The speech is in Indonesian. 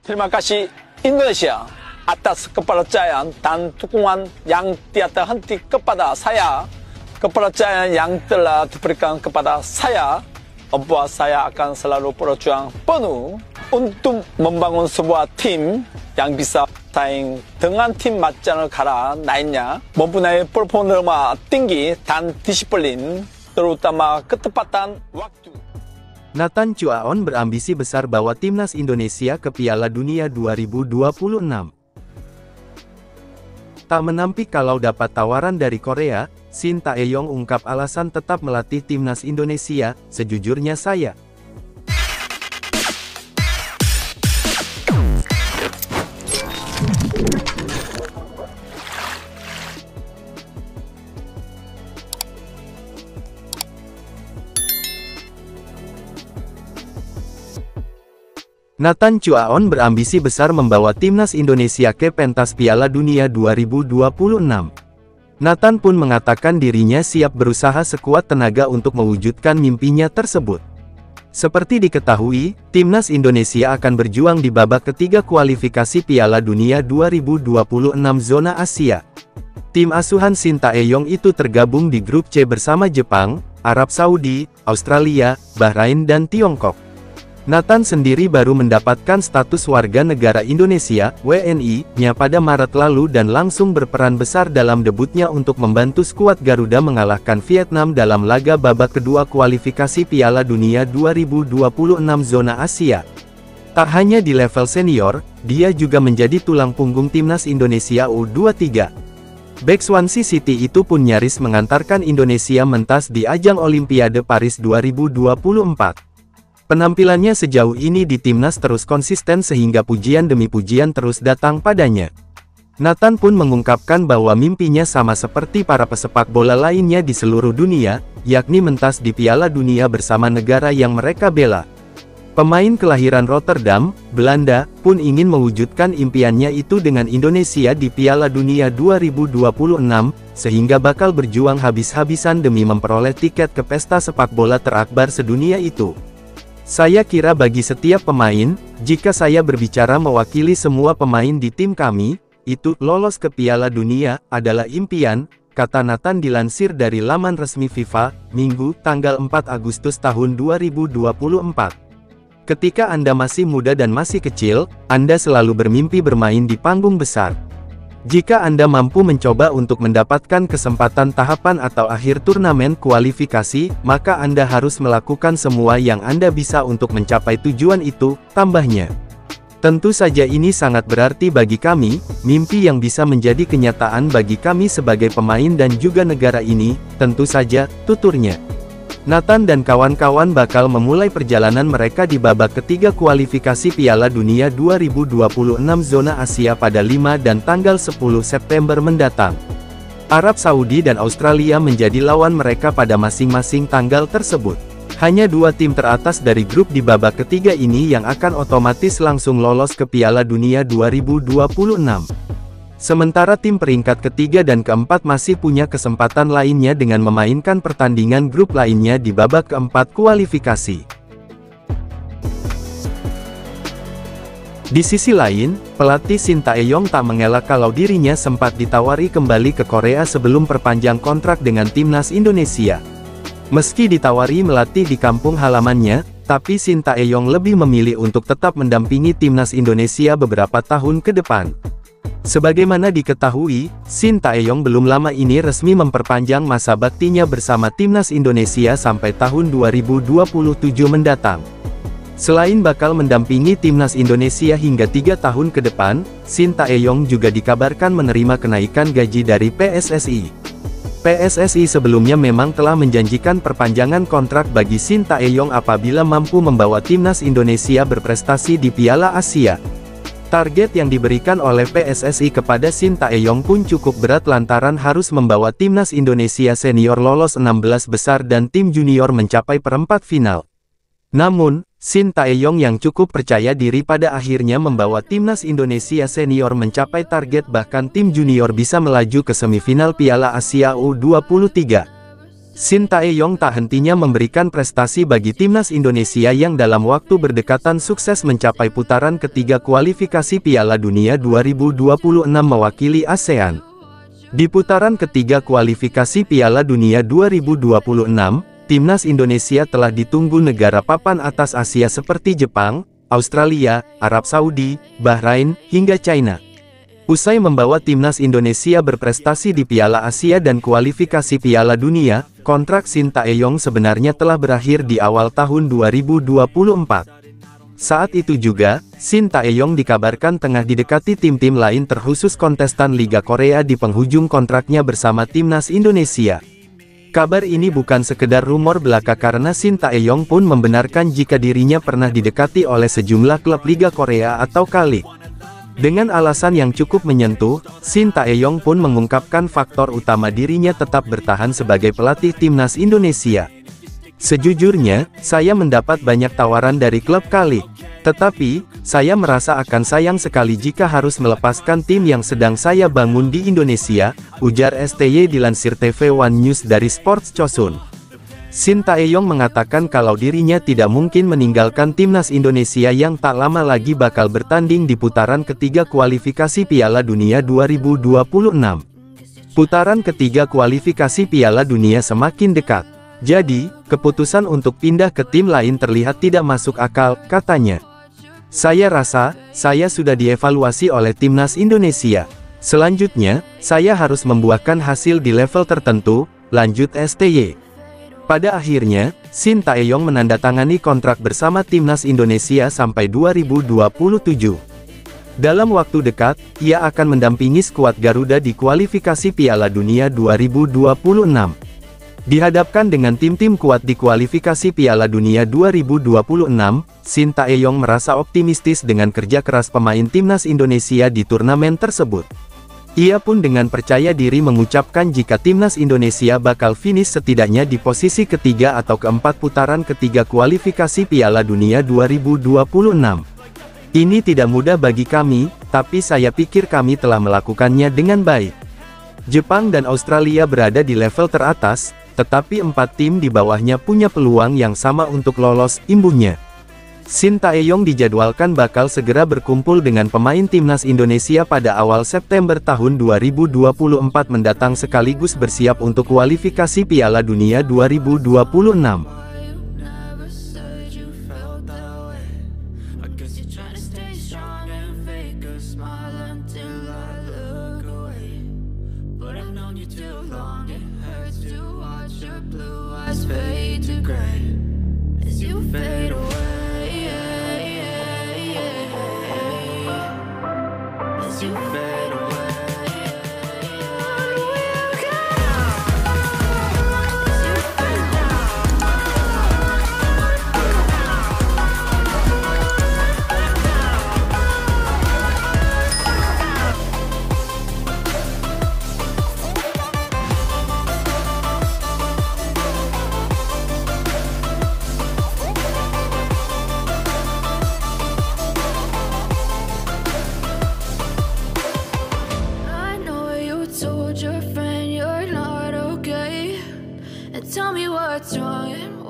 Terima kasih Indonesia atas kepercayaan dan dukungan yang tiada henti kepada saya. Kepercayaan yang telah diberikan kepada saya membuat saya akan selalu berjuang penuh untuk membangun sebuah tim yang bisa saing dengan tim 맞짱을 가라 lainnya, mempunyai performa tinggi dan disiplin, terutama ketepatan waktu. Nathan Chuaon berambisi besar bawa timnas Indonesia ke Piala Dunia 2026. Tak menampik kalau dapat tawaran dari Korea, Shin Tae-yong ungkap alasan tetap melatih timnas Indonesia. Sejujurnya saya Nathan Chuaon berambisi besar membawa timnas Indonesia ke pentas Piala Dunia 2026. Nathan pun mengatakan dirinya siap berusaha sekuat tenaga untuk mewujudkan mimpinya tersebut. Seperti diketahui, timnas Indonesia akan berjuang di babak ketiga kualifikasi Piala Dunia 2026 zona Asia. Tim asuhan Shin Tae-yong itu tergabung di grup C bersama Jepang, Arab Saudi, Australia, Bahrain dan Tiongkok. Nathan sendiri baru mendapatkan status warga negara Indonesia, WNI-nya pada Maret lalu dan langsung berperan besar dalam debutnya untuk membantu skuad Garuda mengalahkan Vietnam dalam laga babak kedua kualifikasi Piala Dunia 2026 zona Asia. Tak hanya di level senior, dia juga menjadi tulang punggung timnas Indonesia U23. Bek Swansea City itu pun nyaris mengantarkan Indonesia mentas di ajang Olimpiade Paris 2024. Penampilannya sejauh ini di timnas terus konsisten sehingga pujian demi pujian terus datang padanya. Nathan pun mengungkapkan bahwa mimpinya sama seperti para pesepak bola lainnya di seluruh dunia, yakni mentas di Piala Dunia bersama negara yang mereka bela. Pemain kelahiran Rotterdam, Belanda, pun ingin mewujudkan impiannya itu dengan Indonesia di Piala Dunia 2026, sehingga bakal berjuang habis-habisan demi memperoleh tiket ke pesta sepak bola terakbar sedunia itu. Saya kira bagi setiap pemain, jika saya berbicara mewakili semua pemain di tim kami, itu lolos ke Piala Dunia adalah impian, kata Nathan dilansir dari laman resmi FIFA, Minggu, tanggal 4 Agustus tahun 2024. Ketika Anda masih muda dan masih kecil, Anda selalu bermimpi bermain di panggung besar. Jika Anda mampu mencoba untuk mendapatkan kesempatan tahapan atau akhir turnamen kualifikasi, maka Anda harus melakukan semua yang Anda bisa untuk mencapai tujuan itu, tambahnya. Tentu saja ini sangat berarti bagi kami, mimpi yang bisa menjadi kenyataan bagi kami sebagai pemain dan juga negara ini, tentu saja, tuturnya. Nathan dan kawan-kawan bakal memulai perjalanan mereka di babak ketiga kualifikasi Piala Dunia 2026 zona Asia pada 5 dan tanggal 10 September mendatang. Arab Saudi dan Australia menjadi lawan mereka pada masing-masing tanggal tersebut. Hanya dua tim teratas dari grup di babak ketiga ini yang akan otomatis langsung lolos ke Piala Dunia 2026. Sementara tim peringkat ketiga dan keempat masih punya kesempatan lainnya dengan memainkan pertandingan grup lainnya di babak keempat kualifikasi. Di sisi lain, pelatih Shin Tae-yong tak mengelak kalau dirinya sempat ditawari kembali ke Korea sebelum perpanjang kontrak dengan timnas Indonesia. Meski ditawari melatih di kampung halamannya, tapi Shin Tae-yong lebih memilih untuk tetap mendampingi timnas Indonesia beberapa tahun ke depan. Sebagaimana diketahui, Shin Tae-yong belum lama ini resmi memperpanjang masa baktinya bersama timnas Indonesia sampai tahun 2027 mendatang. Selain bakal mendampingi timnas Indonesia hingga 3 tahun ke depan, Shin Tae-yong juga dikabarkan menerima kenaikan gaji dari PSSI. PSSI sebelumnya memang telah menjanjikan perpanjangan kontrak bagi Shin Tae-yong apabila mampu membawa timnas Indonesia berprestasi di Piala Asia. Target yang diberikan oleh PSSI kepada Shin Tae-yong pun cukup berat lantaran harus membawa timnas Indonesia senior lolos 16 besar dan tim junior mencapai perempat final. Namun, Shin Tae-yong yang cukup percaya diri pada akhirnya membawa timnas Indonesia senior mencapai target bahkan tim junior bisa melaju ke semifinal Piala Asia U23. Shin Tae-yong tak hentinya memberikan prestasi bagi timnas Indonesia yang dalam waktu berdekatan sukses mencapai putaran ketiga kualifikasi Piala Dunia 2026 mewakili ASEAN. Di putaran ketiga kualifikasi Piala Dunia 2026, timnas Indonesia telah ditunggu negara papan atas Asia seperti Jepang, Australia, Arab Saudi, Bahrain, hingga China. Usai membawa timnas Indonesia berprestasi di Piala Asia dan kualifikasi Piala Dunia, kontrak Shin Tae-yong sebenarnya telah berakhir di awal tahun 2024. Saat itu juga, Shin Tae-yong dikabarkan tengah didekati tim-tim lain terkhusus kontestan Liga Korea di penghujung kontraknya bersama timnas Indonesia. Kabar ini bukan sekedar rumor belaka karena Shin Tae-yong pun membenarkan jika dirinya pernah didekati oleh sejumlah klub Liga Korea atau K-League. Dengan alasan yang cukup menyentuh, Shin Tae-yong pun mengungkapkan faktor utama dirinya tetap bertahan sebagai pelatih timnas Indonesia. Sejujurnya, saya mendapat banyak tawaran dari klub K-League. Tetapi, saya merasa akan sayang sekali jika harus melepaskan tim yang sedang saya bangun di Indonesia, ujar STY dilansir TV One News dari Sports Chosun. Shin Tae-yong mengatakan kalau dirinya tidak mungkin meninggalkan timnas Indonesia yang tak lama lagi bakal bertanding di putaran ketiga kualifikasi Piala Dunia 2026. Putaran ketiga kualifikasi Piala Dunia semakin dekat. Jadi, keputusan untuk pindah ke tim lain terlihat tidak masuk akal, katanya. Saya rasa, saya sudah dievaluasi oleh timnas Indonesia. Selanjutnya, saya harus membuahkan hasil di level tertentu, lanjut STY. Pada akhirnya, Shin Tae-yong menandatangani kontrak bersama timnas Indonesia sampai 2027. Dalam waktu dekat, ia akan mendampingi skuad Garuda di kualifikasi Piala Dunia 2026. Dihadapkan dengan tim-tim kuat di kualifikasi Piala Dunia 2026, Shin Tae-yong merasa optimistis dengan kerja keras pemain timnas Indonesia di turnamen tersebut. Ia pun dengan percaya diri mengucapkan jika timnas Indonesia bakal finish setidaknya di posisi ketiga atau keempat putaran ketiga kualifikasi Piala Dunia 2026. Ini tidak mudah bagi kami, tapi saya pikir kami telah melakukannya dengan baik. Jepang dan Australia berada di level teratas, tetapi 4 tim di bawahnya punya peluang yang sama untuk lolos, imbuhnya. Shin Tae-yong dijadwalkan bakal segera berkumpul dengan pemain timnas Indonesia pada awal September tahun 2024 mendatang sekaligus bersiap untuk kualifikasi Piala Dunia 2026. Told your friend you're not okay, and tell me what's wrong and